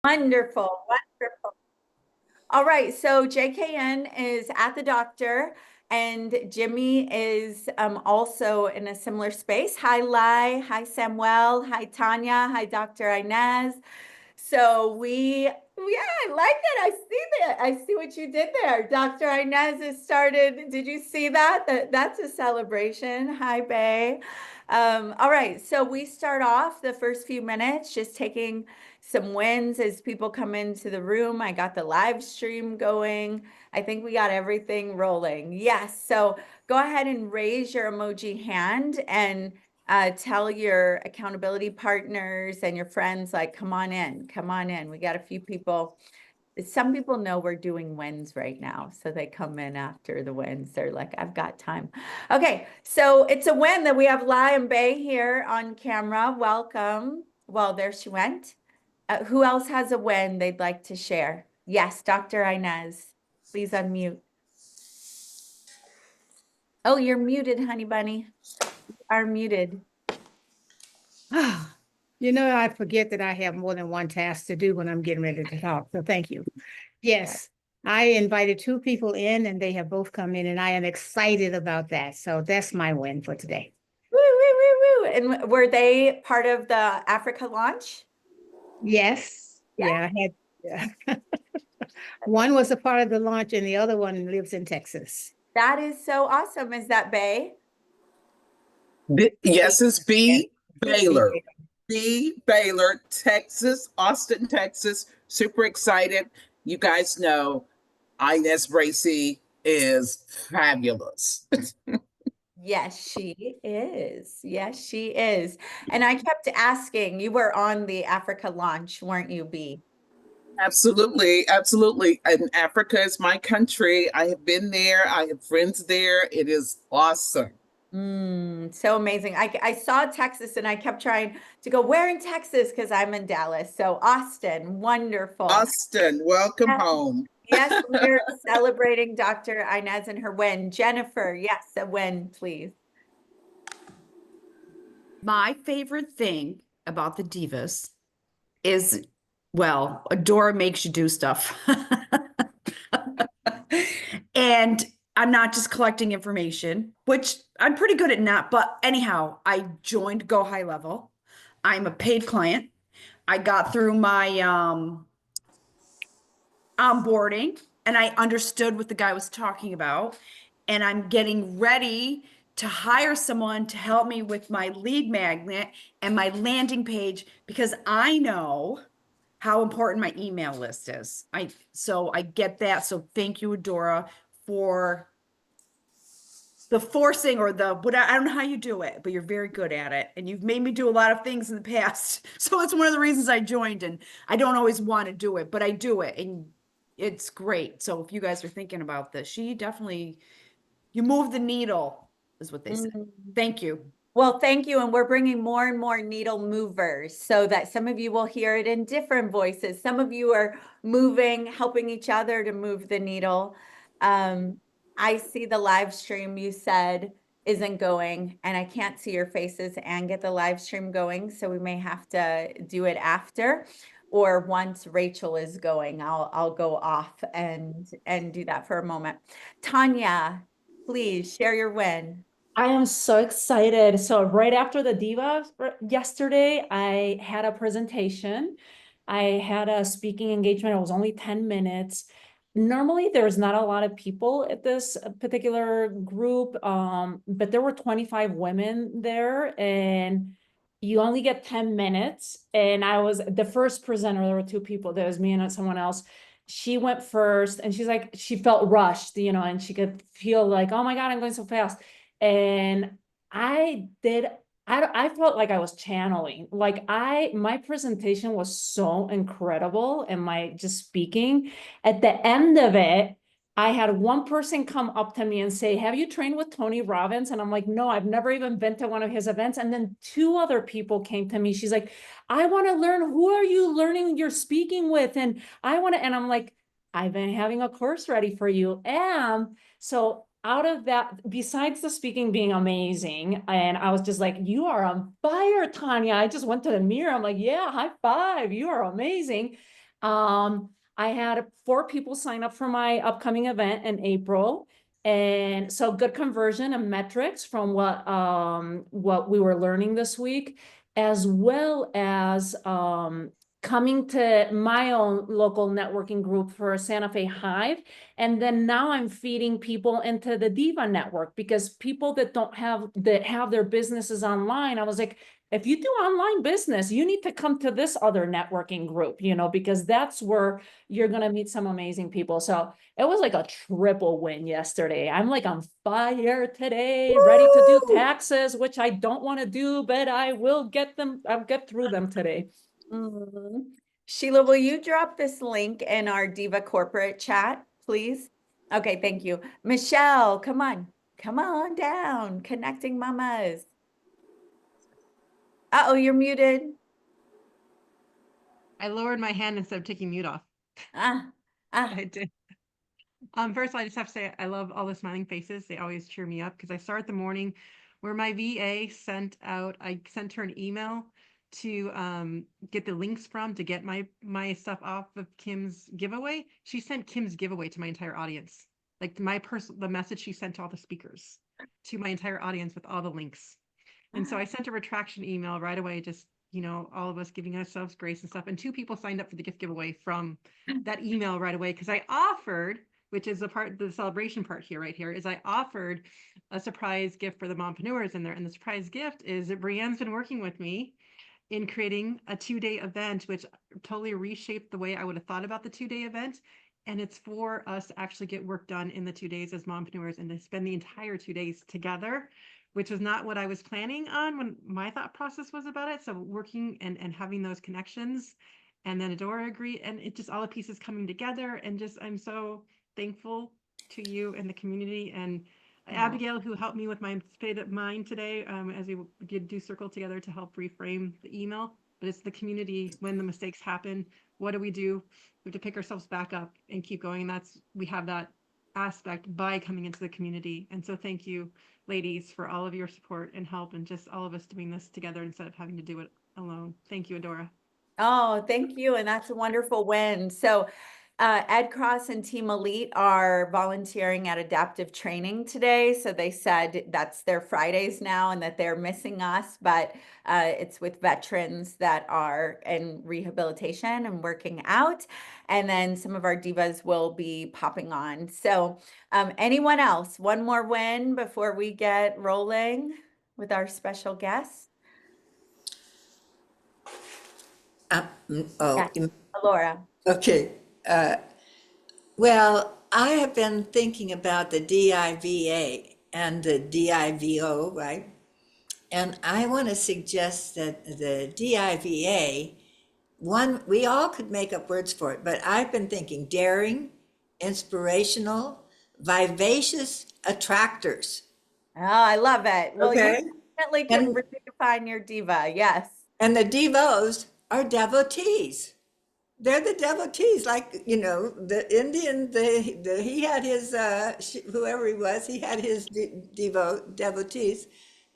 Wonderful, wonderful. All right, so JKN is at the doctor, and Jimmy is also in a similar space. Hi, Lai. Hi, Samuel. Hi, Tanya. Hi, Dr. Inez. So yeah, I like it. I see that. I see what you did there. Dr. Inez has started. Did you see that? That's a celebration. Hi, Bay. All right, so we start off the first few minutes just taking some wins as people come into the room. I got the live stream going. I think we got everything rolling. Yes, so go ahead and raise your emoji hand and tell your accountability partners and your friends, like, come on in, come on in. We got a few people. Some people know we're doing wins right now, so they come in after the wins. They're like, I've got time. Okay, so it's a win that we have Lai and Bay here on camera. Welcome. Well, there she went. Who else has a win they'd like to share? Yes, Dr. Inez, please unmute. Oh, you're muted, honey bunny. You are muted. You know, I forget that I have more than one task to do when I'm getting ready to talk. So thank you. Yes, I invited two people in and they have both come in and I am excited about that. So that's my win for today. Woo, woo, woo, woo. And were they part of the Africa launch? Yes. Yeah, I had one was a part of the launch and the other one lives in Texas. That is so awesome. Is that Bay? Yes, it's B. Baylor. B. Baylor, Texas, Austin, Texas. Super excited. You guys know Inez Bracy is fabulous. Yes, she is. Yes, she is. And I kept asking, you were on the Africa launch, weren't you, B? Absolutely, absolutely. And Africa is my country. I have been there. I have friends there. It is awesome. So amazing. I saw Texas and I kept trying to go, where in Texas? Because I'm in Dallas. So Austin, wonderful. Austin, welcome Yes. home. Yes, we're celebrating Dr. Inez and her win. Jennifer, yes, a win, please. My favorite thing about the Divas is, well, Adora makes you do stuff. And I'm not just collecting information, which I'm pretty good at not, but anyhow, I joined Go High Level. I'm a paid client. I got through my onboarding and I understood what the guy was talking about. And I'm getting ready to hire someone to help me with my lead magnet and my landing page because I know how important my email list is. So I get that. So thank you, Adora, for the forcing or the what I don't know how you do it, but you're very good at it. And you've made me do a lot of things in the past. So it's one of the reasons I joined, and I don't always want to do it, but I do it. And it's great. So if you guys are thinking about this, she definitely, you move the needle, is what they said. Thank you. Well, thank you. And we're bringing more and more needle movers so that some of you will hear it in different voices. Some of you are moving, helping each other to move the needle. I see the live stream you said isn't going, and I can't see your faces and get the live stream going. So we may have to do it after, or once Rachel is going, I'll go off and do that for a moment. Tanya, please share your win. I am so excited. So right after the Diva yesterday, I had a presentation. I had a speaking engagement. It was only 10 minutes. Normally, there's not a lot of people at this particular group, but there were 25 women there, and you only get 10 minutes. And I was the first presenter. There were two people. There was me and someone else. She went first, and she's like, she felt rushed, and she could feel like, oh my God, I'm going so fast. And I felt like I was channeling, like my presentation was so incredible and my just speaking. At the end of it, I had one person come up to me and say, have you trained with Tony Robbins? And I'm like, no, I've never even been to one of his events. And then two other people came to me. She's like, I want to learn, who are you learning you're speaking with? And and I'm like, I've been having a course ready for you. And so out of that, besides the speaking being amazing, and I was just like, you are on fire, Tanya. I just went to the mirror. I'm like, yeah, high five. You are amazing. I had 4 people sign up for my upcoming event in April. And so good conversion and metrics from what we were learning this week, as well as coming to my own local networking group for Santa Fe Hive. And then now I'm feeding people into the Diva Network, because people that have their businesses online, I was like, if you do online business, you need to come to this other networking group, because that's where you're going to meet some amazing people. So it was like a triple win yesterday. I'm like on fire today, ready to do taxes, which I don't want to do, but I will get them. I'll get through them today. Mhm. Sheila, will you drop this link in our Diva corporate chat, please? Okay, thank you. Michelle, come on down. Connecting mamas. Uh-oh, you're muted. I lowered my hand instead of taking mute off. Ah, I did. First, I just have to say I love all the smiling faces. They always cheer me up because I start the morning where my VA I sent her an email to get the links from to get my stuff off of Kim's giveaway. She sent Kim's giveaway to my entire audience. Like the message she sent to all the speakers to my entire audience with all the links. And so I sent a retraction email right away, just, all of us giving ourselves grace and stuff. And 2 people signed up for the gift giveaway from that email right away. Because I offered, which is the celebration part here, right here, is I offered a surprise gift for the mompreneurs in there. And the surprise gift is that Brienne's been working with me in creating a 2-day event, which totally reshaped the way I would have thought about the 2-day event. And it's for us to actually get work done in the 2 days as mompreneurs and to spend the entire 2 days together, which was not what I was planning on when my thought process was about it. So working and having those connections, and then Adora agreed, and it just all the pieces coming together, and just I'm so thankful to you and the community, and Abigail, who helped me with my state of mind today, as we did do circle together to help reframe the email. But it's the community. When the mistakes happen, what do? We have to pick ourselves back up and keep going. And we have that aspect by coming into the community. And so thank you, ladies, for all of your support and help, and just all of us doing this together instead of having to do it alone. Thank you, Adora. Oh, thank you. And that's a wonderful win. So Ed Cross and Team Elite are volunteering at adaptive training today. So they said that's their Fridays now and that they're missing us, but it's with veterans that are in rehabilitation and working out. And then some of our divas will be popping on. So anyone else, one more win before we get rolling with our special guest? Yeah. Laura. Okay. Well, I have been thinking about the DIVA and the DIVO, right? And I want to suggest that the DIVA, we all could make up words for it, but I've been thinking daring, inspirational, vivacious attractors. Oh, I love it. Well, Okay. you definitely can redefine your diva. Yes. And the devos are devotees. They're the devotees, like, the Indian, he had his, whoever he was, he had his devotees.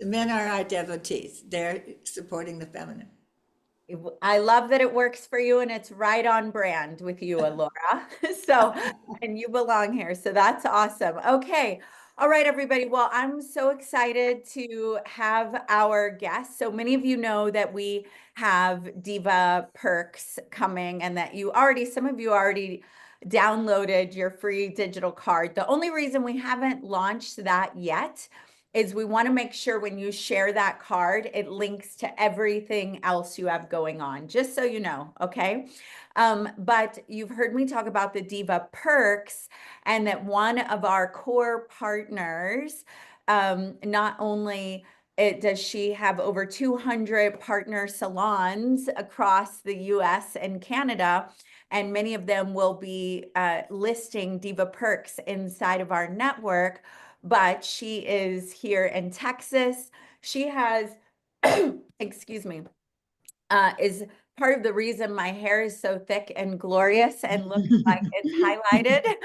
The men are our devotees. They're supporting the feminine. I love that it works for you and it's right on brand with you, Laura. So, and you belong here. So that's awesome. Okay. All right, everybody. Well, I'm so excited to have our guests. So many of you know that we have Diva perks coming and that some of you already downloaded your free digital card. The only reason we haven't launched that yet is we want to make sure when you share that card, it links to everything else you have going on, just so you know, okay? But you've heard me talk about the Diva perks, and that one of our core partners, not only does she have over 200 partner salons across the US and Canada, and many of them will be listing Diva perks inside of our network, but she is here in Texas. She has, excuse me, is part of the reason my hair is so thick and glorious and looks like it's highlighted.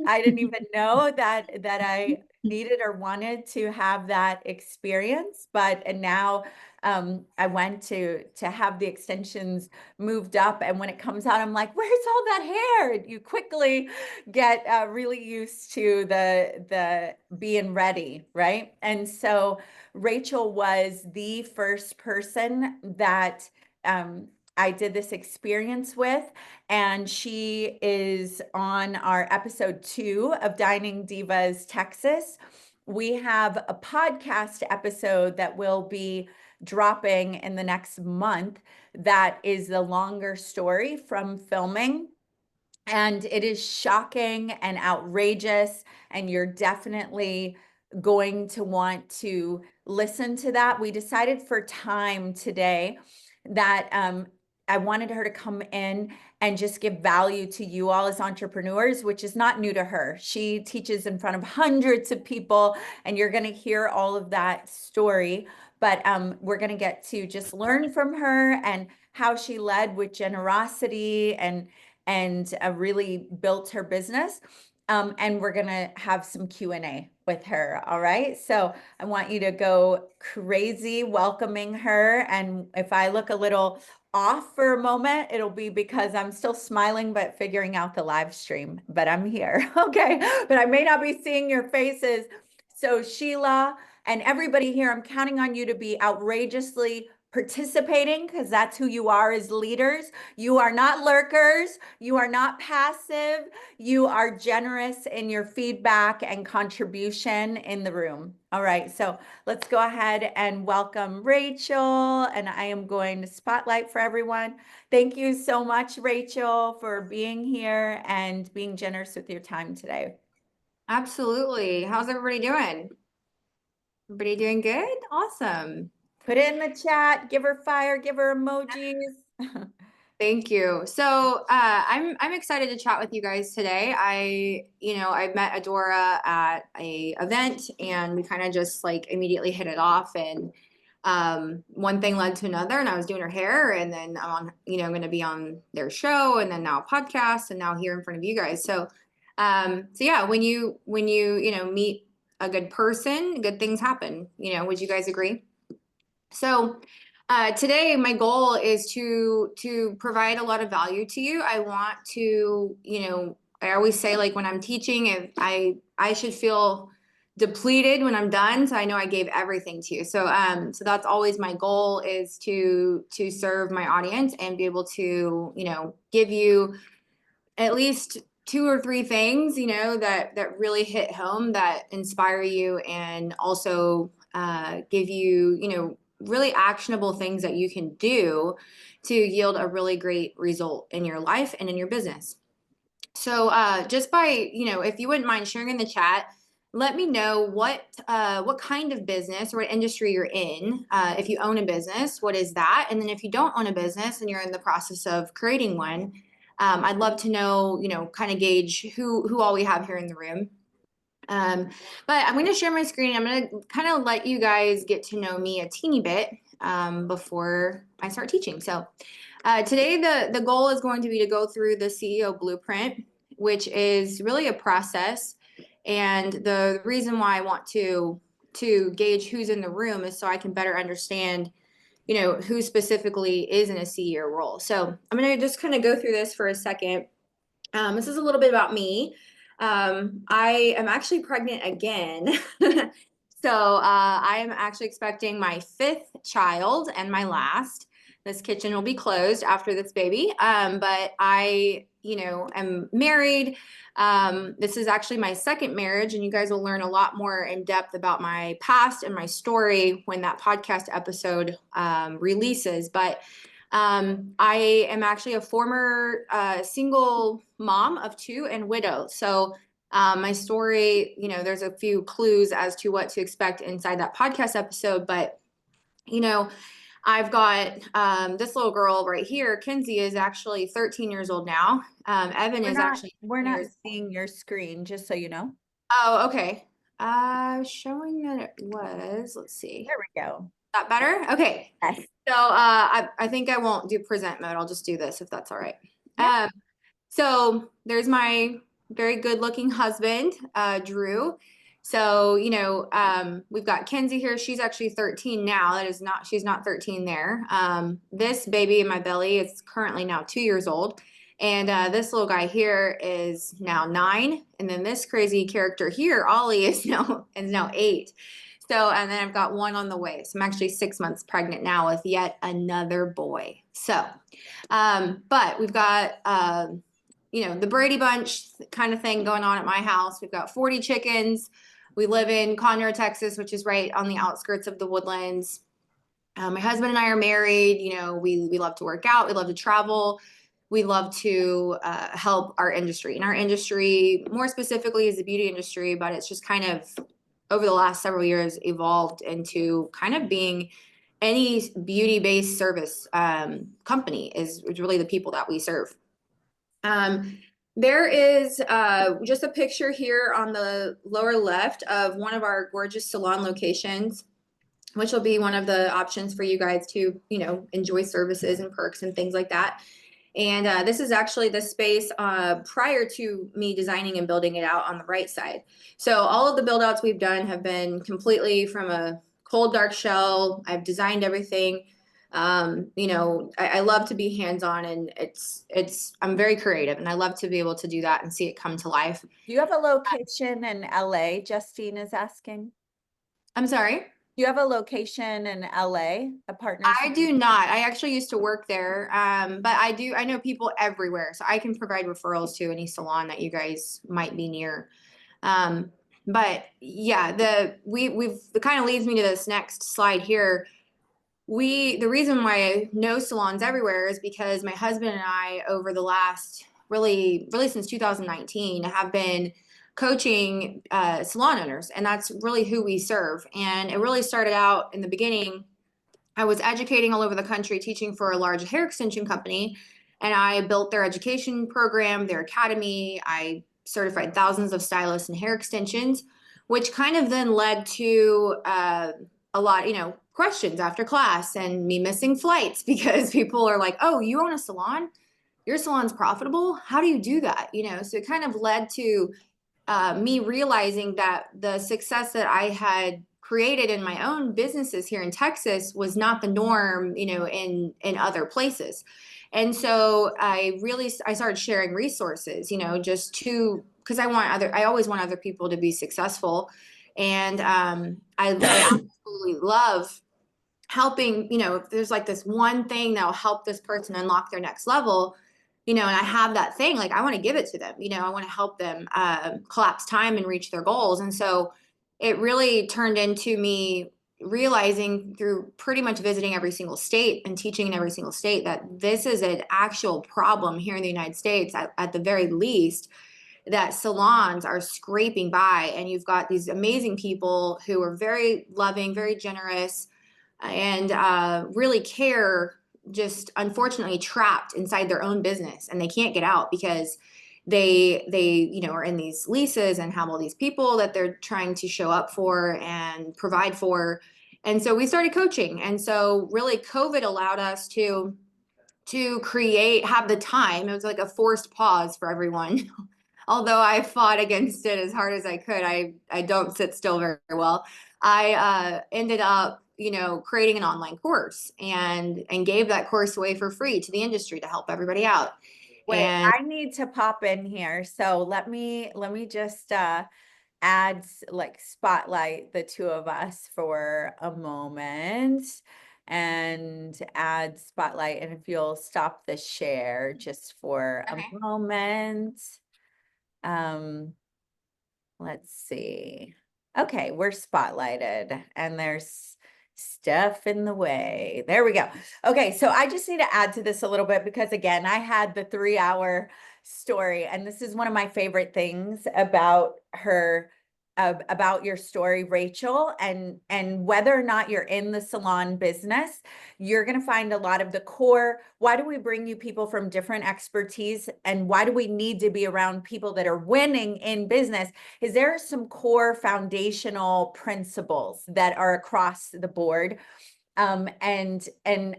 I didn't even know that I needed or wanted to have that experience, and now I went to have the extensions moved up, and when it comes out, I'm like, where's all that hair? You quickly get really used to the being ready, right? And so Rachel was the first person that I did this experience with, and she is on our episode 2 of Dining Divas Texas. We have a podcast episode that will be dropping in the next month that is the longer story from filming. And it is shocking and outrageous, and you're definitely going to want to listen to that. We decided for time today that I wanted her to come in and just give value to you all as entrepreneurs, which is not new to her. She teaches in front of hundreds of people, and you're going to hear all of that story. But we're going to get to just learn from her and how she led with generosity and really built her business. And we're going to have some Q&A with her. All right. So I want you to go crazy welcoming her. And if I look a little off for a moment, it'll be because I'm still smiling, but figuring out the live stream, but I'm here. Okay. But I may not be seeing your faces. So Sheila and everybody here, I'm counting on you to be outrageously participating, because that's who you are as leaders. You are not lurkers. You are not passive. You are generous in your feedback and contribution in the room. All right, so let's go ahead and welcome Rachel, and I am going to spotlight for everyone. Thank you so much, Rachel, for being here and being generous with your time today. Absolutely. How's everybody doing? Everybody doing good? Awesome. Put it in the chat, give her fire, give her emojis. Thank you. So I'm excited to chat with you guys today. I met Adora at a event, and we kind of just like immediately hit it off, and one thing led to another, and I was doing her hair, and then I'm going to be on their show, and then now a podcast, and now here in front of you guys. So yeah, when you meet a good person, good things happen. Would you guys agree? So today my goal is to provide a lot of value to you. I want to, I always say, like, when I'm teaching, if I should feel depleted when I'm done, so I know I gave everything to you. So so that's always my goal, is to serve my audience and be able to, give you at least 2 or 3 things, that really hit home, that inspire you, and also give you, really actionable things that you can do to yield a really great result in your life and in your business. So just by, if you wouldn't mind sharing in the chat, let me know what kind of business or what industry you're in. If you own a business, what is that? And then if you don't own a business and you're in the process of creating one, I'd love to know, kind of gauge who all we have here in the room. But I'm going to share my screen. I'm going to kind of let you guys get to know me a teeny bit before I start teaching. So today the goal is going to be to go through the CEO blueprint, which is really a process. And the reason why I want to gauge who's in the room is so I can better understand, who specifically is in a CEO role. So I'm going to just kind of go through this for a second. This is a little bit about me. I am actually pregnant again. So I am actually expecting my 5th child and my last. This kitchen will be closed after this baby. But I, am married. This is actually my 2nd marriage, and you guys will learn a lot more in depth about my past and my story when that podcast episode releases. But I am actually a former single mom of 2 and widow. So my story, there's a few clues as to what to expect inside that podcast episode. But, I've got this little girl right here. Kinsey is actually 13 years old now. Evan is actually. We're not seeing your screen, just so you know. Oh, okay. Showing that it was. Let's see. There we go. That better? Okay. Yes. So I think I won't do present mode. I'll just do this if that's all right. Yeah. So there's my very good looking husband, Drew. So, we've got Kenzie here. She's actually 13 now. She's not 13 there. This baby in my belly is currently now 2 years old. And this little guy here is now 9. And then this crazy character here, Ollie, is now 8. So, and then I've got one on the way. So I'm actually 6 months pregnant now with yet another boy. So, but we've got, the Brady Bunch kind of thing going on at my house. We've got 40 chickens. We live in Conroe, Texas, which is right on the outskirts of the Woodlands. My husband and I are married. We love to work out. We love to travel. We love to help our industry. And our industry, more specifically, is the beauty industry, but it's just kind of over the last several years evolved into kind of being any beauty-based service company is really the people that we serve. There is just a picture here on the lower left of one of our gorgeous salon locations, which will be one of the options for you guys to, enjoy services and perks and things like that. And this is actually the space prior to me designing and building it out on the right side. So all of the build outs we've done have been completely from a cold, dark shell. I've designed everything. I love to be hands-on, and I'm very creative, and I love to be able to do that and see it come to life. Do you have a location in LA? Justine is asking. I'm sorry? Do you have a location in LA, a partnership? I do not. I actually used to work there. But I know people everywhere. So I can provide referrals to any salon that you guys might be near. But yeah, it kind of leads me to this next slide here. The reason why I know salons everywhere is because my husband and I, over the last really since 2019, have been coaching salon owners, and that's really who we serve. And it really started out in the beginning. I was educating all over the country, teaching for a large hair extension company, and I built their education program, their academy. I certified thousands of stylists in hair extensions, which kind of then led to a lot, questions after class and me missing flights because people are like, "Oh, you own a salon? Your salon's profitable? How do you do that?" So it kind of led to me realizing that the success that I had created in my own businesses here in Texas was not the norm, in other places. And so I started sharing resources, just because I always want other people to be successful. And I absolutely love helping, if there's like this one thing that'll help this person unlock their next level, and I have that thing, like I want to give it to them, I want to help them collapse time and reach their goals. And so it really turned into me realizing through pretty much visiting every single state and teaching in every single state that this is an actual problem here in the United States, at the very least, that salons are scraping by. And you've got these amazing people who are very loving, very generous, and really care, just unfortunately trapped inside their own business, and they can't get out because they are in these leases and have all these people that they're trying to show up for and provide for. And so we started coaching. And so really COVID allowed us to have the time. It was like a forced pause for everyone. Although I fought against it as hard as I could, I don't sit still very well. I ended up, creating an online course and gave that course away for free to the industry to help everybody out. Wait, And I need to pop in here. So let me just spotlight the two of us for a moment and add spotlight. And if you'll stop the share just for a moment. Let's see. Okay, we're spotlighted and there's stuff in the way. There we go. Okay, so I just need to add to this a little bit because again, I had the 3-hour story, and this is one of my favorite things about her, about your story, Rachel, and whether or not you're in the salon business, you're going to find a lot of the core. Why do we bring you people from different expertise, and why do we need to be around people that are winning in business? Is there some core foundational principles that are across the board? And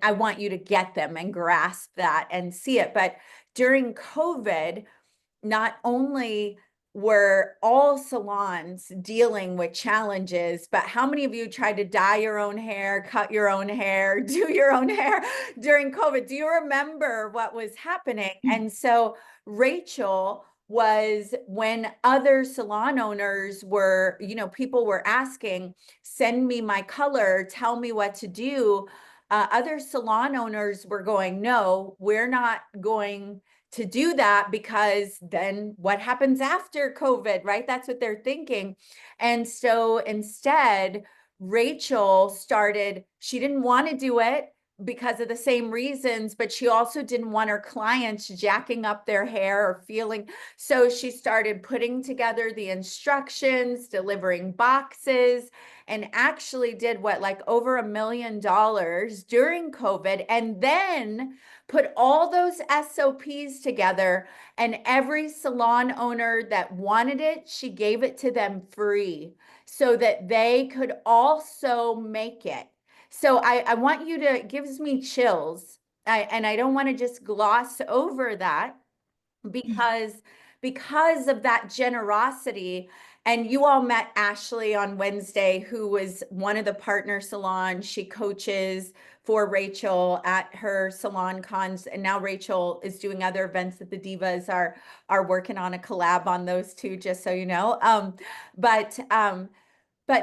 I want you to get them and grasp that and see it. But during COVID, not only were all salons dealing with challenges, but how many of you tried to dye your own hair, cut your own hair, do your own hair during COVID? Do you remember what was happening? And so Rachel was, when other salon owners were, people were asking, send me my color, tell me what to do. Other salon owners were going, no, we're not going to do that, because then what happens after COVID, right? That's what they're thinking. And so instead, Rachel started, she didn't want to do it because of the same reasons, but she also didn't want her clients jacking up their hair or feeling. So she started putting together the instructions, delivering boxes, and actually did like over $1 million during COVID. And then put all those SOPs together, and every salon owner that wanted it, she gave it to them free so that they could also make it. So I want you to, it gives me chills. And I don't want to just gloss over that, because of that generosity. And you all met Ashley on Wednesday, who was one of the partner salons. She coaches for Rachel at her salon cons, and now Rachel is doing other events that the Divas are working on a collab on those two, just so you know. But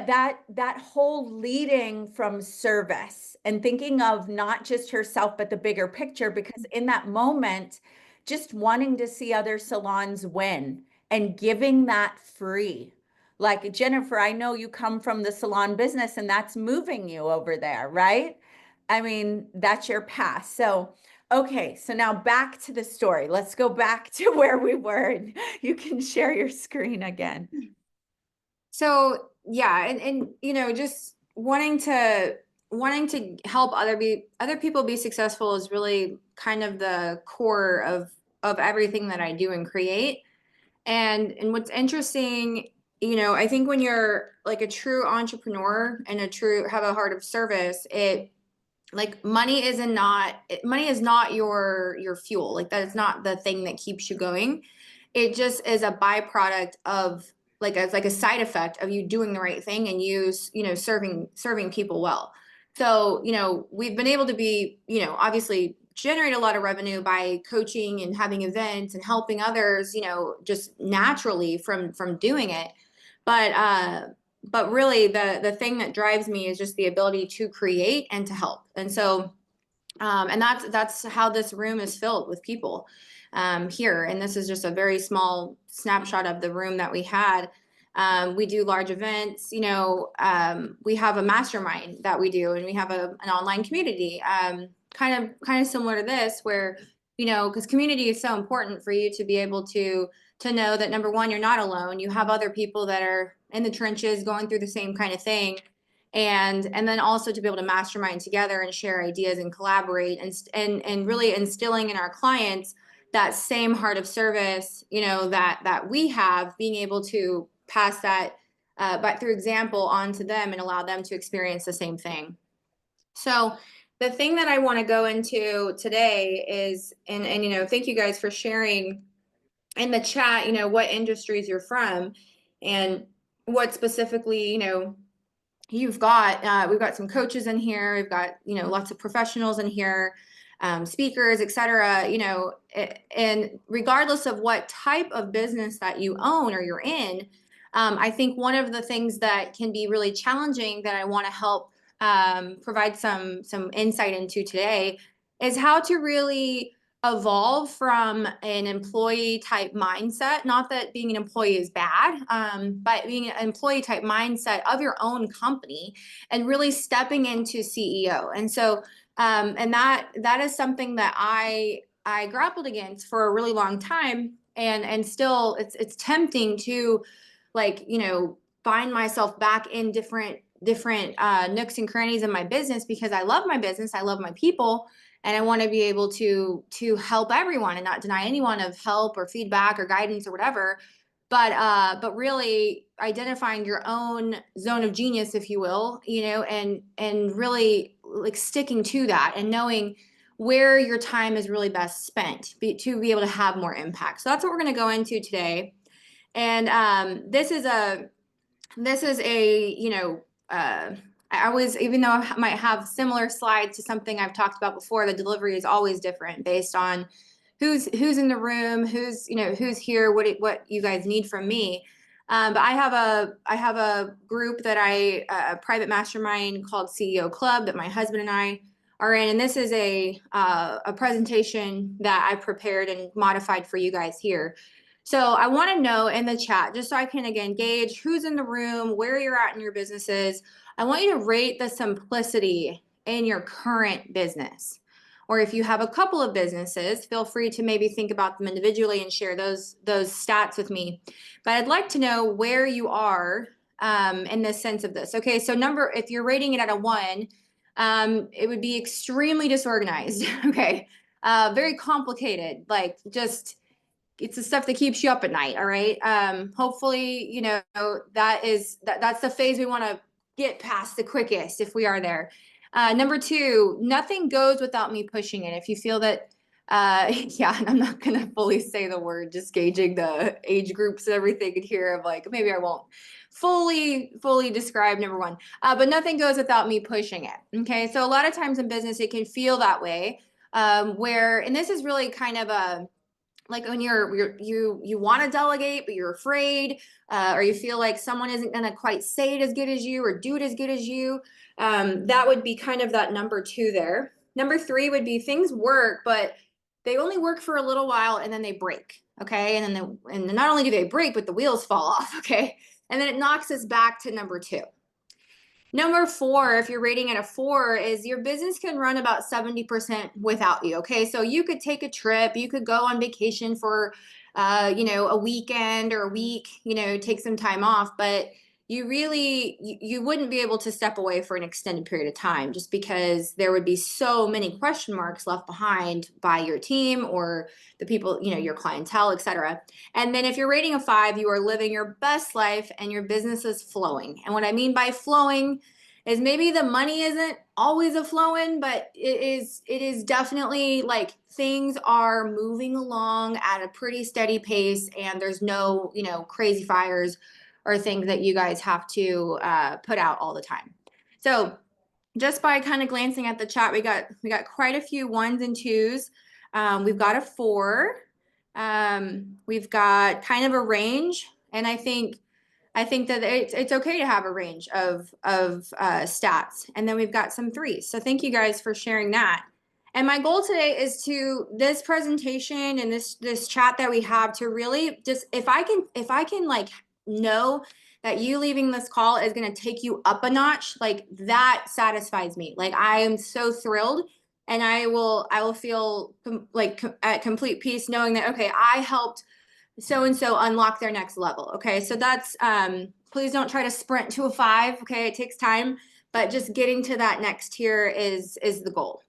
that whole leading from service and thinking of not just herself, but the bigger picture, because in that moment, just wanting to see other salons win and giving that free. Like Jennifer, I know you come from the salon business, and that's moving you over there, right? I mean, that's your path. So, okay, so now back to the story. Let's go back to where we were, and you can share your screen again. So yeah, and just wanting to help other people be successful is really kind of the core of everything that I do and create. And what's interesting, I think when you're like a true entrepreneur and have a heart of service, money is not your fuel. Like, that is not the thing that keeps you going. It just is a byproduct of, as like a side effect of you doing the right thing and serving people well. So, we've been able to be, obviously generate a lot of revenue by coaching and having events and helping others, just naturally from doing it. But really the thing that drives me is just the ability to create and to help. And so, and that's how this room is filled with people here. And this is just a very small snapshot of the room that we had. We do large events, we have a mastermind that we do, and we have an online community, kind of similar to this, where, because community is so important for you to be able to know that, number one, you're not alone. You have other people that are in the trenches going through the same kind of thing. And then also to be able to mastermind together and share ideas and collaborate, and really instilling in our clients that same heart of service, that we have, being able to pass that but through example onto them and allow them to experience the same thing. So the thing that I want to go into today is, and thank you guys for sharing in the chat, what industries you're from and what specifically, you've got. We've got some coaches in here. We've got, lots of professionals in here, speakers, etc. And regardless of what type of business that you own or you're in, I think one of the things that can be really challenging that I want to help provide some insight into today is how to really evolve from an employee type mindset. Not that being an employee is bad, but being an employee type mindset of your own company and really stepping into CEO. And so, and that is something that I grappled against for a really long time. And still it's tempting to, find myself back in different nooks and crannies in my business, because I love my business. I love my people. And I want to be able to help everyone and not deny anyone of help or feedback or guidance or whatever. But really identifying your own zone of genius, if you will, and really sticking to that and knowing where your time is really best spent to be able to have more impact. So that's what we're going to go into today. And this is a, you know, I always, even though I might have similar slides to something I've talked about before, the delivery is always different based on who's in the room, who's, you know, who's here, what you guys need from me. But I have a group that a private mastermind called CEO Club that my husband and I are in, and this is a presentation that I prepared and modified for you guys here. So I want to know in the chat, just so I can again gauge who's in the room, where you're at in your businesses. I want you to rate the simplicity in your current business. Or if you have a couple of businesses, feel free to maybe think about them individually and share those stats with me. But I'd like to know where you are in the sense of this. Okay, so if you're rating it at a 1, it would be extremely disorganized. Okay, very complicated, like just it's the stuff that keeps you up at night. All right. Hopefully, you know, that's the phase we want to get past the quickest if we are there. Number 2, nothing goes without me pushing it. If you feel that, yeah, and I'm not going to fully say the word, just gauging the age groups and everything in here of like, maybe I won't fully describe number 1, but nothing goes without me pushing it. Okay. So a lot of times in business, it can feel that way, and this is really kind of like when you want to delegate, but you're afraid, or you feel like someone isn't going to quite say it as good as you or do it as good as you. That would be kind of that number 2 there. Number 3 would be things work, but they only work for a little while and then they break. Okay. And then not only do they break, but the wheels fall off. Okay. And then it knocks us back to number 2. Number 4, if you're rating at a 4, is your business can run about 70% without you. Okay, so you could take a trip, you could go on vacation for, you know, a weekend or a week, you know, take some time off, but you wouldn't be able to step away for an extended period of time just because there would be so many question marks left behind by your team or the people, you know, your clientele, etc. And then if you're rating a 5, you are living your best life and your business is flowing. And what I mean by flowing is maybe the money isn't always a flowing, but it is definitely like things are moving along at a pretty steady pace and there's no, you know, crazy fires or things that you guys have to put out all the time. So just by kind of glancing at the chat, we got quite a few 1s and 2s. We've got a 4. We've got kind of a range, and I think that it's okay to have a range of stats. And then we've got some 3s. So thank you guys for sharing that. And my goal today is to this presentation and this chat that we have to really just if I can like know that you leaving this call is going to take you up a notch, like that satisfies me. Like I am so thrilled, and I will feel at complete peace knowing that okay, I helped so and so unlock their next level. Okay, so that's please don't try to sprint to a 5. Okay, it takes time, but just getting to that next tier is the goal.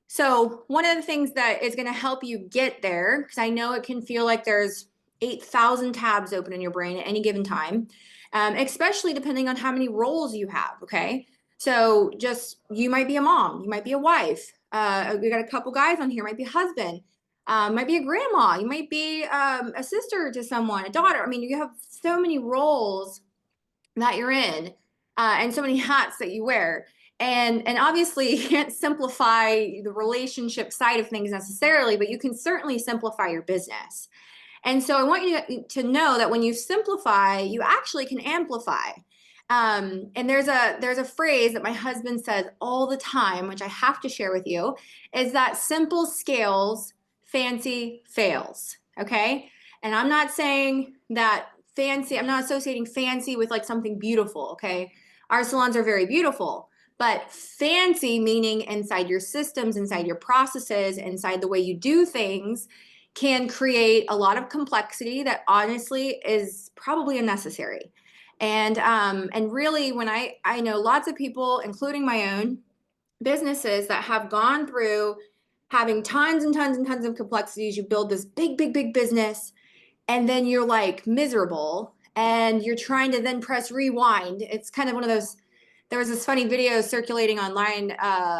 So one of the things that is going to help you get there, because I know it can feel like there's 8,000 tabs open in your brain at any given time, especially depending on how many roles you have. Okay, so just you might be a mom, you might be a wife. We got a couple guys on here, might be a husband, might be a grandma, you might be a sister to someone, a daughter. I mean, you have so many roles that you're in, and so many hats that you wear. And obviously you can't simplify the relationship side of things necessarily, but you can certainly simplify your business. And so I want you to know that when you simplify, you actually can amplify. And there's a phrase that my husband says all the time, which I have to share with you, is that simple scales, fancy fails. Okay. And I'm not saying that fancy, I'm not associating fancy with like something beautiful. Okay. Our salons are very beautiful, but fancy meaning inside your systems, inside your processes, inside the way you do things can create a lot of complexity that honestly is probably unnecessary. And really when I know lots of people, including my own businesses that have gone through having tons and tons and tons of complexities. You build this big business and then you're like miserable and you're trying to then press rewind. It's kind of one of those, there was this funny video circulating online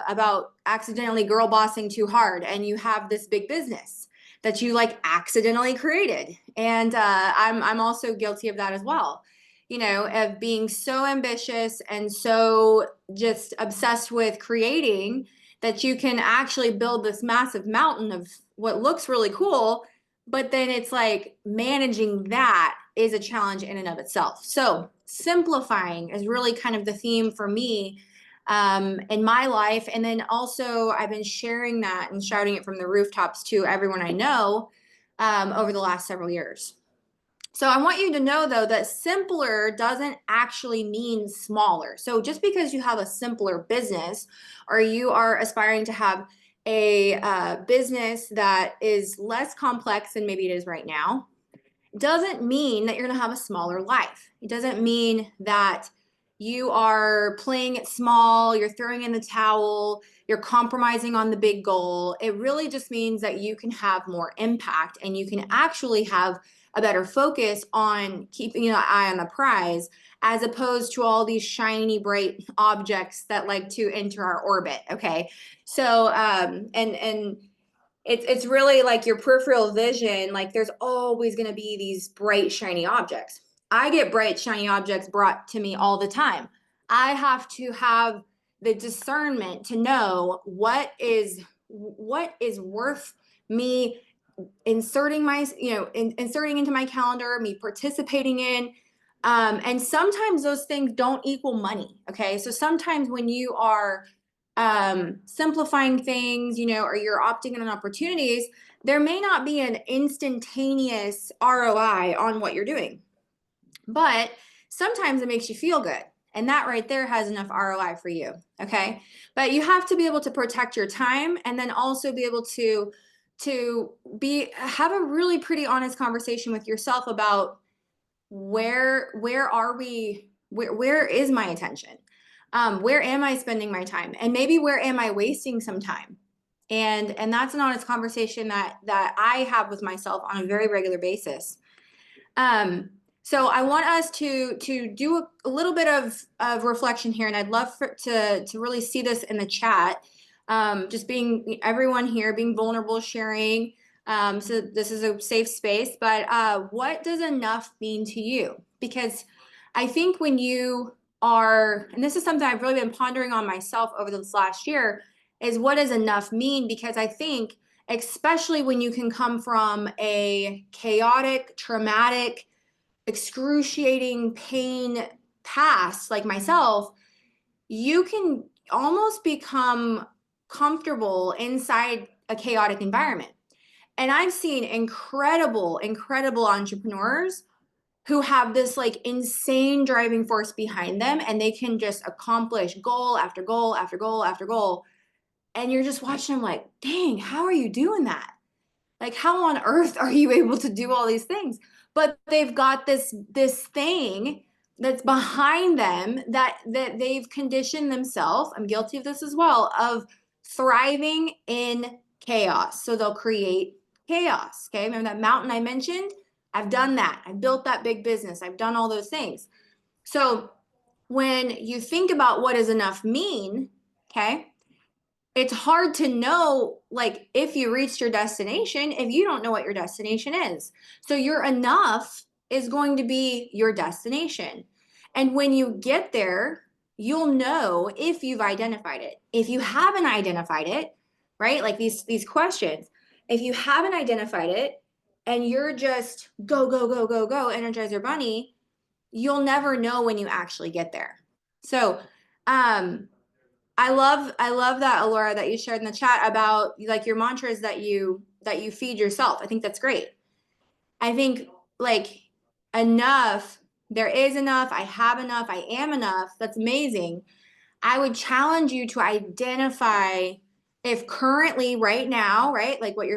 about accidentally girl bossing too hard, and you have this big business that you like accidentally created. And I'm also guilty of that as well, you know, of being so ambitious and so just obsessed with creating that you can actually build this massive mountain of what looks really cool, but then it's like managing that is a challenge in and of itself. So simplifying is really kind of the theme for me in my life. And then also I've been sharing that and shouting it from the rooftops to everyone I know over the last several years. So I want you to know, though, that simpler doesn't actually mean smaller. So just because you have a simpler business or you are aspiring to have a business that is less complex than maybe it is right now, doesn't mean that you're going to have a smaller life. It doesn't mean that you are playing it small, you're throwing in the towel, you're compromising on the big goal. It really just means that you can have more impact and you can actually have a better focus on keeping an eye on the prize, as opposed to all these shiny, bright objects that like to enter our orbit. Okay. So, and it's really like your peripheral vision, like there's always going to be these bright, shiny objects. I get bright, shiny objects brought to me all the time. I have to have the discernment to know what is worth me inserting inserting into my calendar, me participating in. And sometimes those things don't equal money. Okay. So sometimes when you are simplifying things, you know, or you're opting in on opportunities, there may not be an instantaneous ROI on what you're doing, but sometimes it makes you feel good. And that right there has enough ROI for you. Okay. But you have to be able to protect your time and then also be able to have a really pretty honest conversation with yourself about where is my attention? Where am I spending my time? And maybe where am I wasting some time? And that's an honest conversation that I have with myself on a very regular basis. So I want us to do a little bit of reflection here, and I'd love to really see this in the chat. Just being everyone here, being vulnerable, sharing. So this is a safe space, but what does enough mean to you? Because I think when you are, and this is something I've really been pondering on myself over this last year, is what does enough mean? Because I think, especially when you can come from a chaotic, traumatic, excruciating pain past like myself, you can almost become comfortable inside a chaotic environment. And I've seen incredible entrepreneurs who have this like insane driving force behind them, and they can just accomplish goal after goal after goal after goal. And you're just watching them like, dang, how are you doing that? Like, how on earth are you able to do all these things? But they've got this thing that's behind them that they've conditioned themselves. I'm guilty of this as well, of thriving in chaos. So they'll create chaos. Okay. Remember that mountain I mentioned? I've done that. I've built that big business. I've done all those things. So when you think about what does enough mean, okay, it's hard to know, like, if you reached your destination, if you don't know what your destination is. So your enough is going to be your destination. And when you get there, you'll know if you've identified it. If you haven't identified it, right? Like these questions, if you haven't identified it and you're just go, Energizer Bunny, you'll never know when you actually get there. So, I love that, Alora, that you shared in the chat about like your mantras that you feed yourself. I think that's great. I think like enough, there is enough, I have enough, I am enough. That's amazing. I would challenge you to identify if currently right now, right? Like what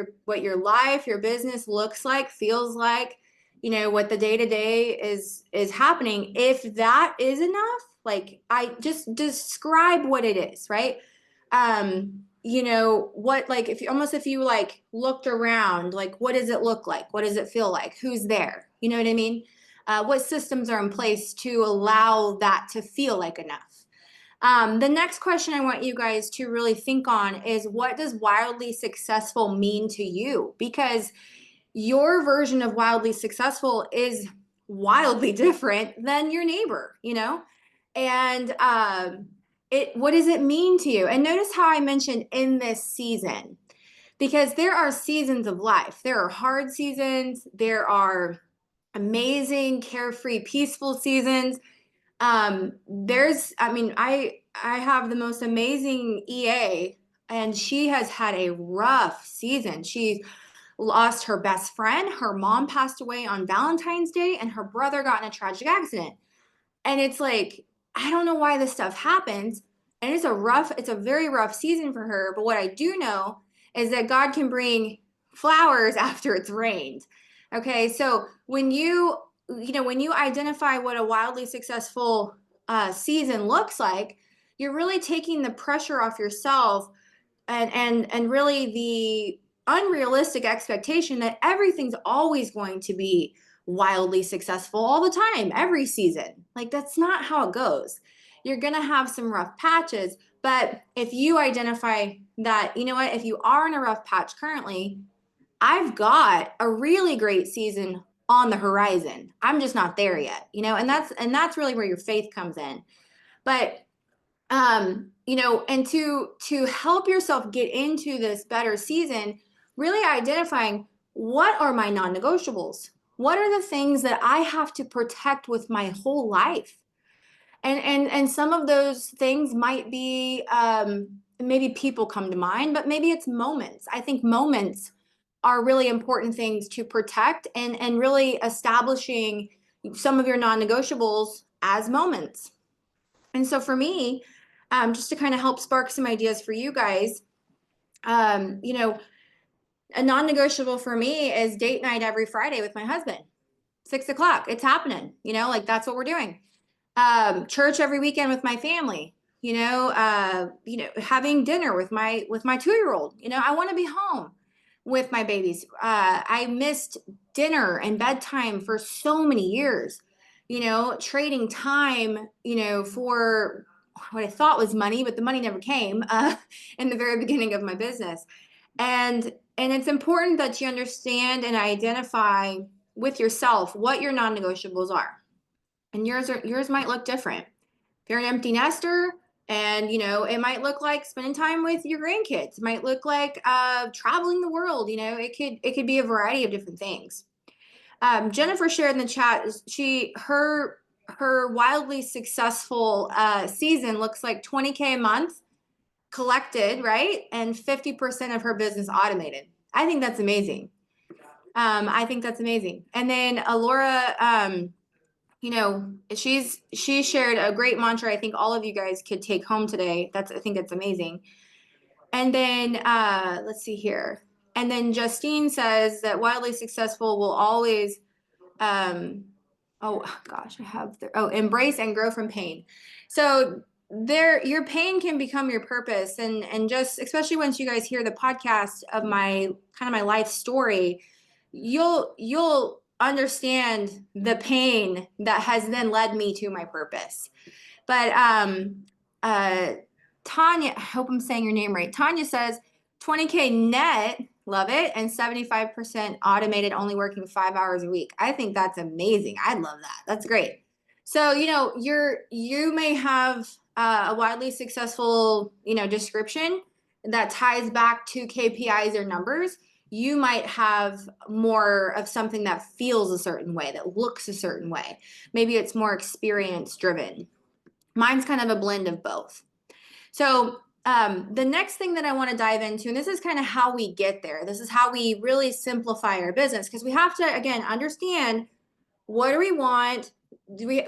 your life, your business looks like, feels like, you know, what the day-to-day is happening. If that is enough, like I just describe what it is, right? You know, what, like if you like looked around, like what does it look like? What does it feel like? Who's there? You know what I mean? What systems are in place to allow that to feel like enough? The next question I want you guys to really think on is, what does wildly successful mean to you? Because your version of wildly successful is wildly different than your neighbor, you know? And what does it mean to you? And notice how I mentioned in this season, because there are seasons of life. There are hard seasons, there are amazing, carefree, peaceful seasons. I have the most amazing EA, and she has had a rough season. She's lost her best friend, her mom passed away on Valentine's Day, and her brother got in a tragic accident. And it's like, I don't know why this stuff happens. And it's a very rough season for her. But what I do know is that God can bring flowers after it's rained. Okay. So when when you identify what a wildly successful season looks like, you're really taking the pressure off yourself and really the unrealistic expectation that everything's always going to be wildly successful all the time, every season. Like, that's not how it goes. You're going to have some rough patches, but if you identify that, you know what, if you are in a rough patch currently, I've got a really great season on the horizon. I'm just not there yet, and that's really where your faith comes in. But and to help yourself get into this better season, really identifying, what are my non-negotiables? What are the things that I have to protect with my whole life? And some of those things might be, maybe people come to mind, but maybe it's moments. I think moments are really important things to protect, and really establishing some of your non-negotiables as moments. And so for me, just to kind of help spark some ideas for you guys, a non-negotiable for me is date night every Friday with my husband. 6 o'clock, it's happening, like that's what we're doing. Church every weekend with my family, having dinner with my 2-year-old. I want to be home with my babies. I missed dinner and bedtime for so many years, trading time, for what I thought was money, but the money never came in the very beginning of my business. And it's important that you understand and identify with yourself what your non-negotiables are. And yours might look different. If you're an empty nester, and it might look like spending time with your grandkids. It might look like traveling the world. It could be a variety of different things. Jennifer shared in the chat, her wildly successful season looks like 20K a month collected, right? And 50% of her business automated. I think that's amazing. And then Alora, she shared a great mantra I think all of you guys could take home today. I think it's amazing. And then let's see here. And then Justine says that wildly successful will always embrace and grow from pain. So your pain can become your purpose. And just, especially once you guys hear the podcast of my life story, you'll understand the pain that has then led me to my purpose. But Tanya, I hope I'm saying your name right. Tanya says 20K net, love it, and 75% automated, only working 5 hours a week. I think that's amazing. I love that. That's great. So, you may have a wildly successful, description that ties back to KPIs or numbers. You might have more of something that feels a certain way, that looks a certain way. Maybe it's more experience driven. Mine's kind of a blend of both. So the next thing that I want to dive into, and this is kind of how we get there. This is how we really simplify our business, because we have to, again, understand, what do we want? Do we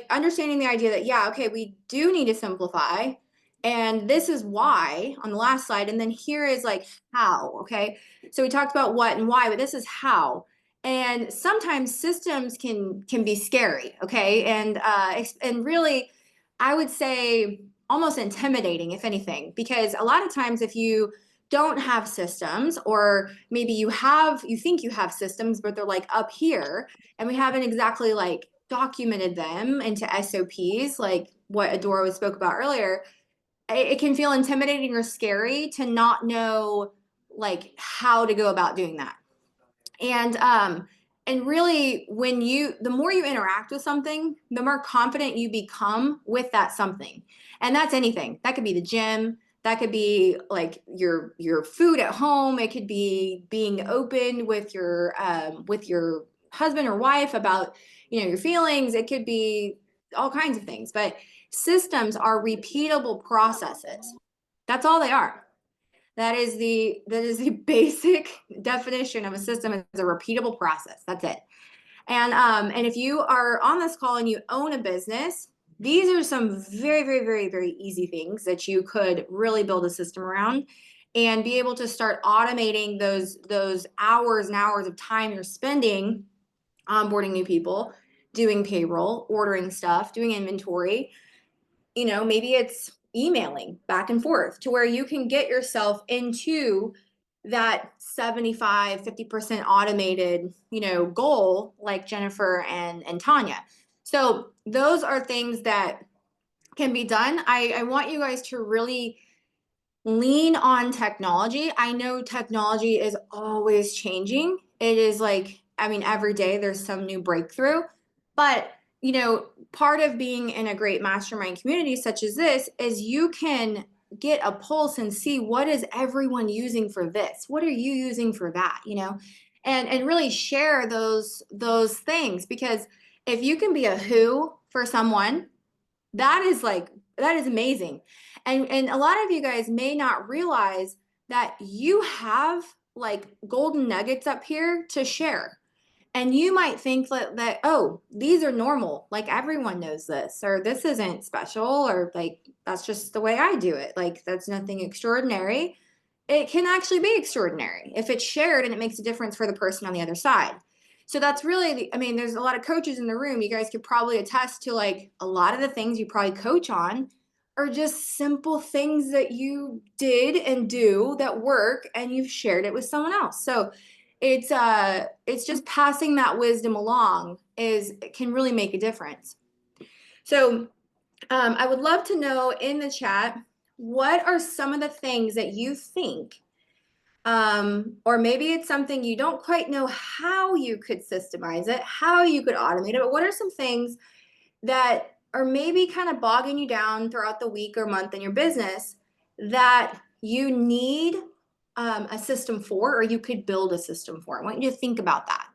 understanding the idea that, yeah, okay, we do need to simplify. And this is why on the last slide. And then here is how, okay? So we talked about what and why, but this is how. And sometimes systems can be scary, okay? And really, I would say almost intimidating, if anything, because a lot of times if you don't have systems, or maybe you think you have systems, but they're up here, and we haven't exactly documented them into SOPs, what Adora spoke about earlier, it can feel intimidating or scary to not know like how to go about doing that. And really the more you interact with something, the more confident you become with that something. And that's anything. That could be the gym. That could be like your food at home. It could be being open with your husband or wife about, your feelings. It could be all kinds of things, but systems are repeatable processes. That's all they are. That is the basic definition of a system, is a repeatable process. That's it. And if you are on this call and you own a business, these are some very, very, very, very easy things that you could really build a system around and be able to start automating those hours and hours of time you're spending onboarding new people, doing payroll, ordering stuff, doing inventory. Maybe it's emailing back and forth to where you can get yourself into that 75, 50% automated, goal like Jennifer and Tanya. So those are things that can be done. I want you guys to really lean on technology. I know technology is always changing. It is like, every day there's some new breakthrough, but part of being in a great mastermind community such as this is you can get a pulse and see what is everyone using for this. What are you using for that? And really share those things, because if you can be a who for someone, that is amazing. And a lot of you guys may not realize that you have like golden nuggets up here to share. And you might think that, oh, these are normal. Like everyone knows this, or this isn't special, or like, that's just the way I do it. Like, that's nothing extraordinary. It can actually be extraordinary if it's shared and it makes a difference for the person on the other side. So that's really, there's a lot of coaches in the room. You guys could probably attest to like a lot of the things you probably coach on are just simple things that you did and do that work, and you've shared it with someone else. So it's just passing that wisdom along can really make a difference. So I would love to know in the chat, what are some of the things that you think, or maybe it's something you don't quite know how you could systemize it, how you could automate it, but what are some things that are maybe kind of bogging you down throughout the week or month in your business that you need a system for, or you could build a system for? I want you to think about that.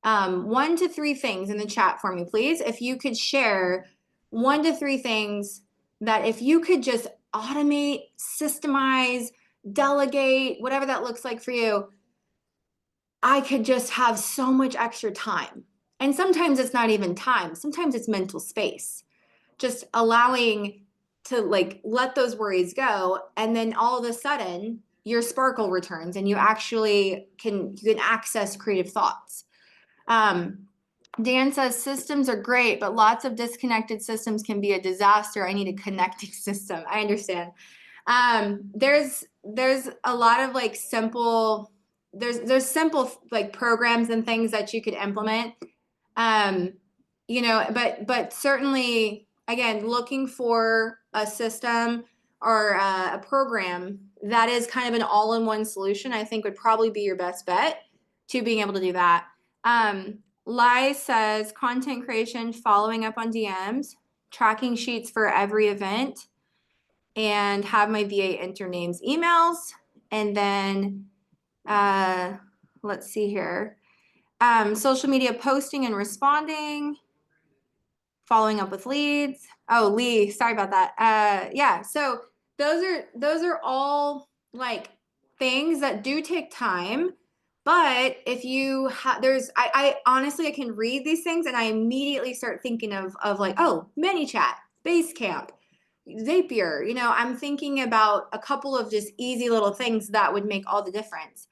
1 to 3 things in the chat for me, please. If you could share 1 to 3 things that if you could just automate, systemize, delegate, whatever that looks like for you, I could just have so much extra time. And sometimes it's not even time. Sometimes it's mental space. Just allowing to like let those worries go, and then all of a sudden your sparkle returns and you actually can access creative thoughts. Dan says systems are great, but lots of disconnected systems can be a disaster. I need a connecting system. I understand. There's a lot of like simple, there's simple like programs and things that you could implement. But certainly, again, looking for a system or a program that is kind of an all-in-one solution, I think would probably be your best bet to being able to do that. Lai says content creation, following up on DMs, tracking sheets for every event, and have my VA enter names, emails, and then let's see here. Social media posting and responding, following up with leads. Oh, Lee, sorry about that. Yeah, so those are all like things that do take time. But if you have, I honestly, I can read these things and I immediately start thinking of like, oh, ManyChat, Basecamp, Zapier. I'm thinking about a couple of just easy little things that would make all the difference.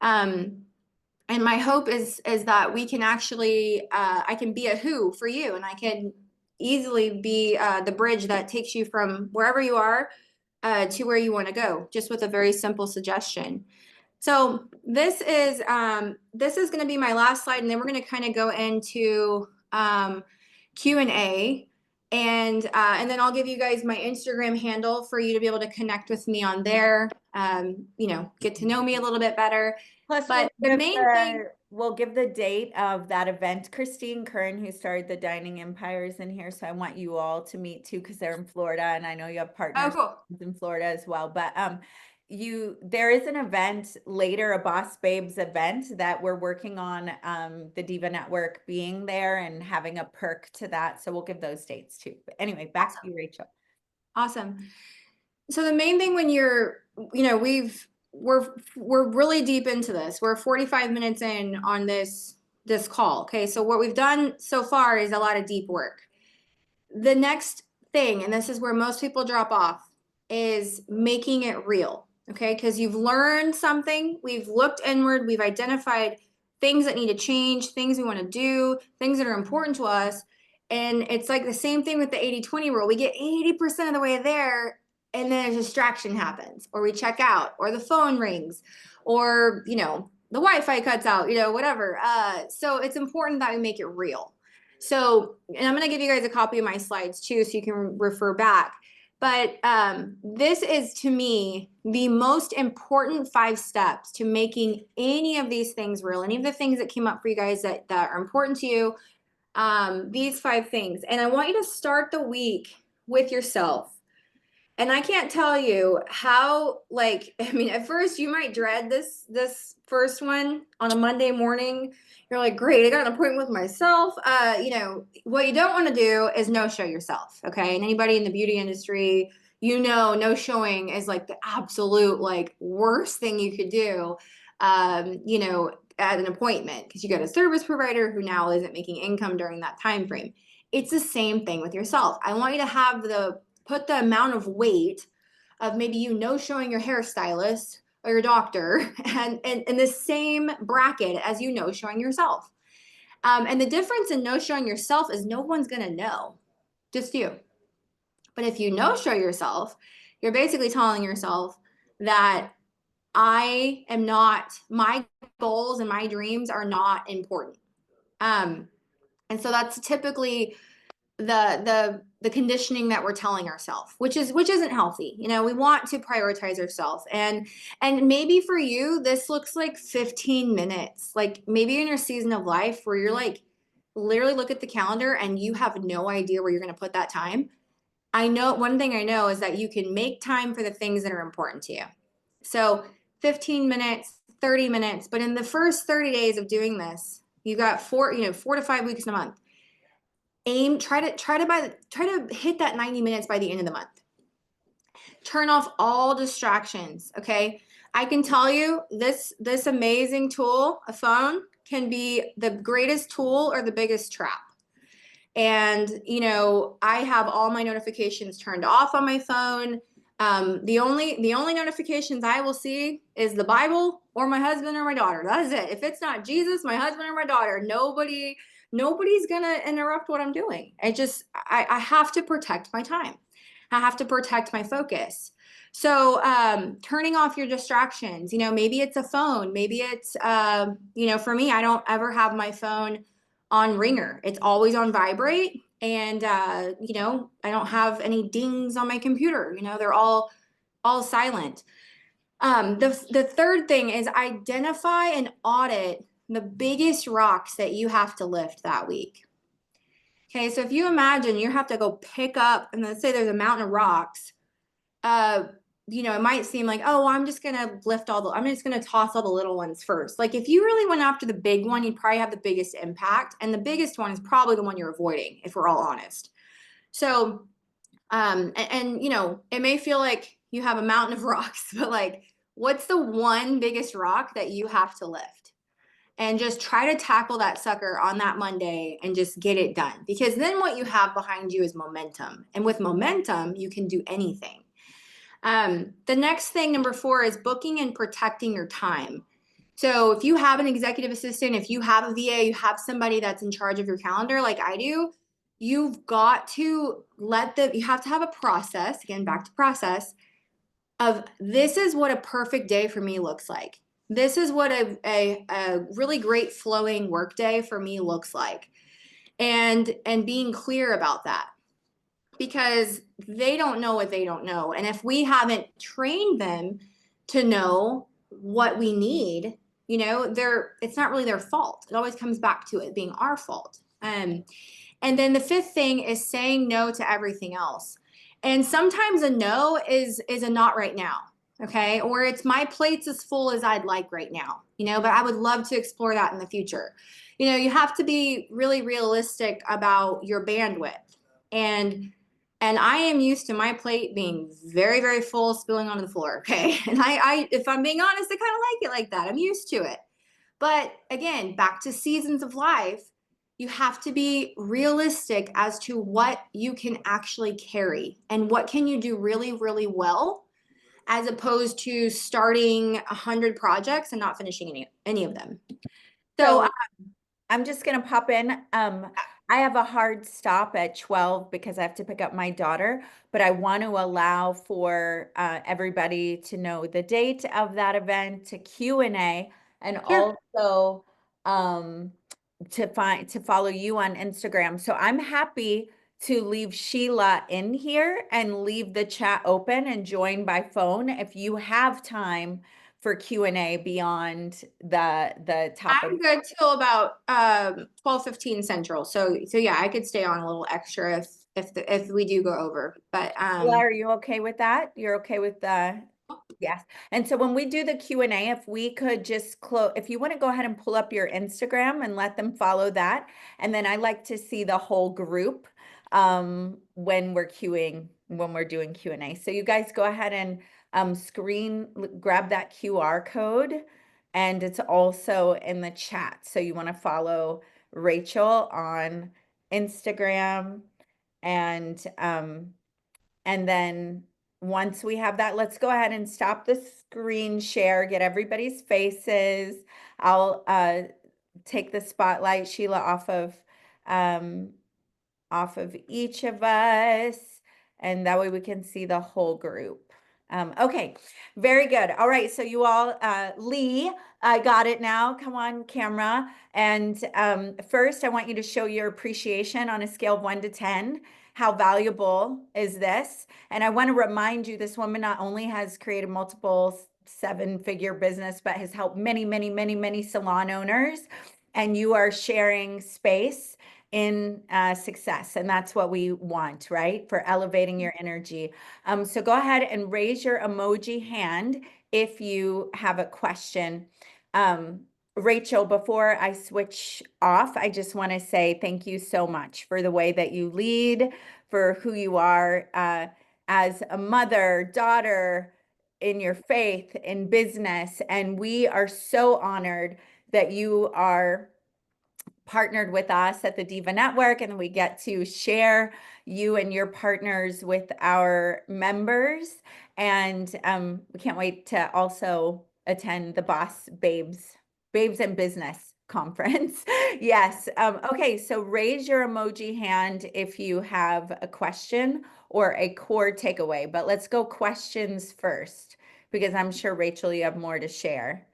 And my hope is that we can actually, I can be a who for you, and I can easily be the bridge that takes you from wherever you are to where you want to go, just with a very simple suggestion. So this is going to be my last slide, and then we're going to kind of go into Q&A. And then I'll give you guys my Instagram handle for you to be able to connect with me on there. You know, get to know me a little bit better. Plus, But the main thing, we'll give the date of that event. Christine Kern, who started the Dining Empires, in here, so I want you all to meet too, because they're in Florida, and I know you have partners in Florida as well. But there is an event later, a Boss Babes event that we're working on, the Diva Network being there and having a perk to that. So we'll give those dates too. But anyway, back to you, Rachel. Awesome. So the main thing when you're, you know, we're really deep into this. We're 45 minutes in on this call. Okay. So what we've done so far is a lot of deep work. The next thing, and this is where most people drop off, is making it real. Okay. Because you've learned something, we've looked inward, we've identified things that need to change, things we want to do, things that are important to us. And it's like the same thing with the 80-20 rule. We get 80% of the way there, and then a distraction happens, or we check out, or the phone rings, or, you know, the Wi-Fi cuts out, you know, whatever. So it's important that we make it real. So, and I'm going to give you guys a copy of my slides too, so you can refer back. But this is, to me, the most important 5 steps to making any of these things real, any of the things that came up for you guys that are important to you, these 5 things. And I want you to start the week with yourself. And I can't tell you how, like, I mean, at first you might dread this first one on a Monday morning. You're like, great, I got an appointment with myself. You know, what you don't want to do is no-show yourself, okay? And anybody in the beauty industry, you know, no-showing is like the absolute, like, worst thing you could do, you know, at an appointment, because you got a service provider who now isn't making income during that time frame. It's the same thing with yourself. I want you to have put the amount of weight of maybe you no-showing your hairstylist or your doctor and in the same bracket as you no-showing yourself. And the difference in no-showing yourself is no one's going to know, just you. But if you no-show yourself, you're basically telling yourself that I am not, my goals and my dreams are not important. And so that's typically the conditioning that we're telling ourselves, which isn't healthy. You know, we want to prioritize ourselves. And maybe for you, this looks like 15 minutes. Like maybe in your season of life where you're like, literally look at the calendar and you have no idea where you're going to put that time. I know one thing I know is that you can make time for the things that are important to you. So 15 minutes, 30 minutes, but in the first 30 days of doing this, you got 4 to 5 weeks in a month. Try to hit that 90 minutes by the end of the month. Turn off all distractions. Okay. I can tell you this amazing tool, a phone, can be the greatest tool or the biggest trap. And, you know, I have all my notifications turned off on my phone. The only notifications I will see is the Bible or my husband or my daughter. That is it. If it's not Jesus, my husband or my daughter, nobody's gonna interrupt what I'm doing. I have to protect my time. I have to protect my focus. So turning off your distractions, you know, maybe it's a phone, maybe it's, you know, for me, I don't ever have my phone on ringer. It's always on vibrate. And, you know, I don't have any dings on my computer. You know, they're all silent. The third thing is identify and audit the biggest rocks that you have to lift that week. Okay, so if you imagine you have to go pick up, and let's say there's a mountain of rocks, you know, it might seem like, oh, well, I'm just going to toss all the little ones first. Like if you really went after the big one, you'd probably have the biggest impact. And the biggest one is probably the one you're avoiding, if we're all honest. So, and you know, it may feel like you have a mountain of rocks, but like, what's the one biggest rock that you have to lift? And just try to tackle that sucker on that Monday and just get it done. Because then what you have behind you is momentum. And with momentum, you can do anything. The next thing, number 4, is booking and protecting your time. So if you have an executive assistant, if you have a VA, you have somebody that's in charge of your calendar like I do, you've got to you have to have a process, again, back to process, of this is what a perfect day for me looks like. This is what a really great flowing work day for me looks like. And being clear about that. because they don't know what they don't know. And if we haven't trained them to know what we need, you know, it's not really their fault. It always comes back to it being our fault. And then the fifth thing is saying no to everything else. And sometimes a no is a not right now. Okay. Or it's my plate's as full as I'd like right now, you know, but I would love to explore that in the future. You know, you have to be really realistic about your bandwidth. And I am used to my plate being very, very full, spilling onto the floor. Okay. And I if I'm being honest, I kind of like it like that. I'm used to it. But again, back to seasons of life, you have to be realistic as to what you can actually carry and what can you do really, really well, as opposed to starting 100 projects and not finishing any of them. So I'm just gonna pop in. I have a hard stop at 12 because I have to pick up my daughter, but I want to allow for everybody to know the date of that event, to Q&A, and Sure. also to follow you on Instagram. So I'm happy to leave Sheila in here and leave the chat open and join by phone if you have time for Q&A beyond the topic. I'm good till about 12:15 Central. So yeah, I could stay on a little extra if we do go over. But Sheila, are you okay with that? You're okay with the yes. And so when we do the Q&A, if we could just close, if you want to go ahead and pull up your Instagram and let them follow that. And then I like to see the whole group when we're doing Q&A. So you guys go ahead and grab that QR code, and it's also in the chat. So you want to follow Rachel on Instagram, and then once we have that, let's go ahead and stop the screen share, get everybody's faces. I'll take the spotlight, Sheila, off of each of us, and that way we can see the whole group. Okay, very good. All right, so you all, Lee, I got it now. Come on, camera. And first, I want you to show your appreciation on a scale of 1 to 10. How valuable is this? And I want to remind you, this woman not only has created multiple 7-figure business, but has helped many, many, many, many salon owners. And you are sharing space in success. And that's what we want, right? For elevating your energy. So go ahead and raise your emoji hand if you have a question. Rachel, before I switch off, I just want to say thank you so much for the way that you lead, for who you are as a mother, daughter, in your faith, in business. And we are so honored that you are partnered with us at the Diva Network, and we get to share you and your partners with our members. And we can't wait to also attend the Boss Babes and Business conference. Yes. Okay, so raise your emoji hand if you have a question or a core takeaway, but let's go questions first, because I'm sure, Rachel, you have more to share.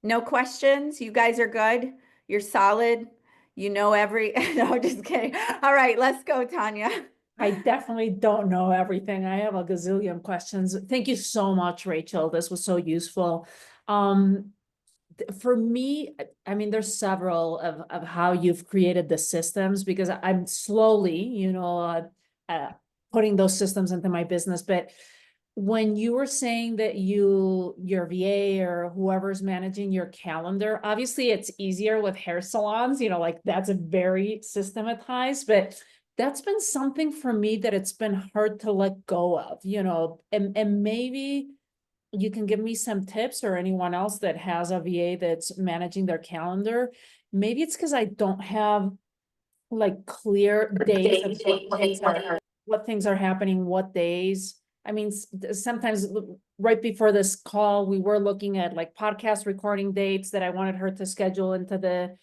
No questions? You guys are good? You're solid? You know no, just kidding. All right, let's go, Tanya. I definitely don't know everything. I have a gazillion questions. Thank you so much, Rachel. This was so useful. For me, I mean, there's several of how you've created the systems, because I'm slowly, putting those systems into my business. But when you were saying that your VA or whoever's managing your calendar, obviously it's easier with hair salons, like that's a very systematized, but that's been something for me that it's been hard to let go of, and maybe you can give me some tips, or anyone else that has a VA that's managing their calendar. Maybe it's because I don't have like clear days of what things are happening, what days. I mean, sometimes right before this call, we were looking at like podcast recording dates that I wanted her to schedule into the